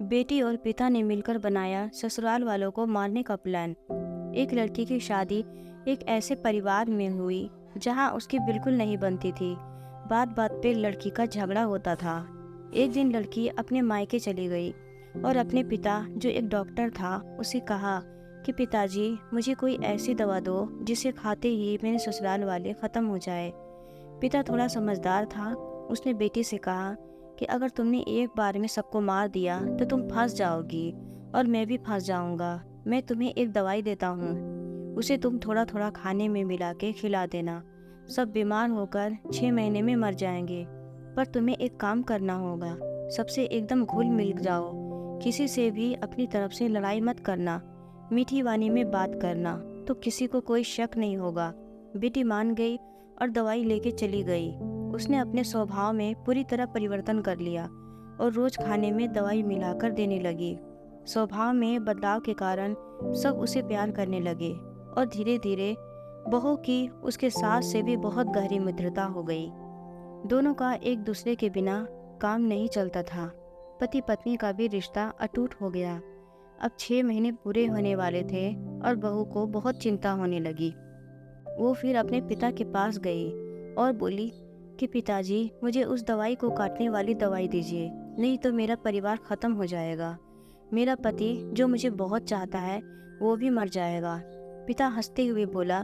बेटी और पिता ने मिलकर बनाया ससुराल वालों को मारने का प्लान। एक लड़की की शादी एक ऐसे परिवार में हुई जहां उसकी बिल्कुल नहीं बनती थी। बात बात पे लड़की का झगड़ा होता था। एक दिन लड़की अपने मायके चली गई और अपने पिता जो एक डॉक्टर था उसे कहा कि पिताजी मुझे कोई ऐसी दवा दो जिसे खाते ही मेरे ससुराल वाले ख़त्म हो जाए। पिता थोड़ा समझदार था। उसने बेटी से कहा कि अगर तुमने एक बार में सबको मार दिया तो तुम फंस जाओगी और मैं भी फंस जाऊंगा। मैं तुम्हें एक दवाई देता हूँ, उसे तुम थोड़ा थोड़ा खाने में मिला के खिला देना। सब बीमार होकर 6 महीने में मर जाएंगे, पर तुम्हें एक काम करना होगा। सबसे एकदम घुल मिल जाओ, किसी से भी अपनी तरफ से लड़ाई मत करना, मीठी वाणी में बात करना, तो किसी को कोई शक नहीं होगा। बेटी मान गई और दवाई लेके चली गई। उसने अपने स्वभाव में पूरी तरह परिवर्तन कर लिया और रोज खाने में दवाई मिलाकर देने लगी। स्वभाव में बदलाव के कारण सब उसे प्यार करने लगे और धीरे धीरे बहू की उसके सास से भी बहुत गहरी मित्रता हो गई। दोनों का एक दूसरे के बिना काम नहीं चलता था। पति पत्नी का भी रिश्ता अटूट हो गया। अब 6 महीने पूरे होने वाले थे और बहू को बहुत चिंता होने लगी। वो फिर अपने पिता के पास गई और बोली कि पिताजी मुझे उस दवाई को काटने वाली दवाई दीजिए, नहीं तो मेरा परिवार ख़त्म हो जाएगा। मेरा पति जो मुझे बहुत चाहता है वो भी मर जाएगा। पिता हंसते हुए बोला,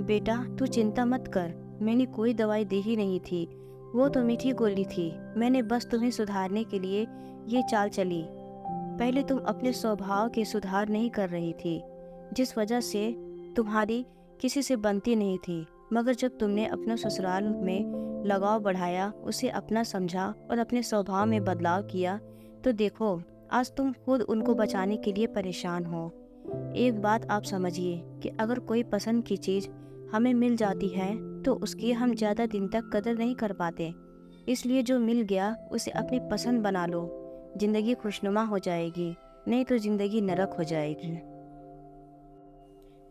बेटा तू चिंता मत कर, मैंने कोई दवाई दी ही नहीं थी, वो तो मीठी गोली थी। मैंने बस तुम्हें सुधारने के लिए ये चाल चली। पहले तुम अपने स्वभाव के सुधार नहीं कर रही थी, जिस वजह से तुम्हारी किसी से बनती नहीं थी। मगर जब तुमने अपना ससुराल में लगाव बढ़ाया, उसे अपना समझा और अपने स्वभाव में बदलाव किया, तो देखो आज तुम खुद उनको बचाने के लिए परेशान हो। एक बात आप समझिए कि अगर कोई पसंद की चीज़ हमें मिल जाती है तो उसकी हम ज़्यादा दिन तक कदर नहीं कर पाते। इसलिए जो मिल गया उसे अपनी पसंद बना लो, ज़िंदगी खुशनुमा हो जाएगी, नहीं तो ज़िंदगी नरक हो जाएगी।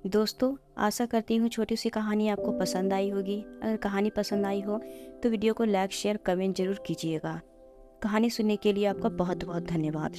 दोस्तों, आशा करती हूँ छोटी सी कहानी आपको पसंद आई होगी। अगर कहानी पसंद आई हो तो वीडियो को लाइक शेयर कमेंट ज़रूर कीजिएगा। कहानी सुनने के लिए आपका बहुत बहुत धन्यवाद।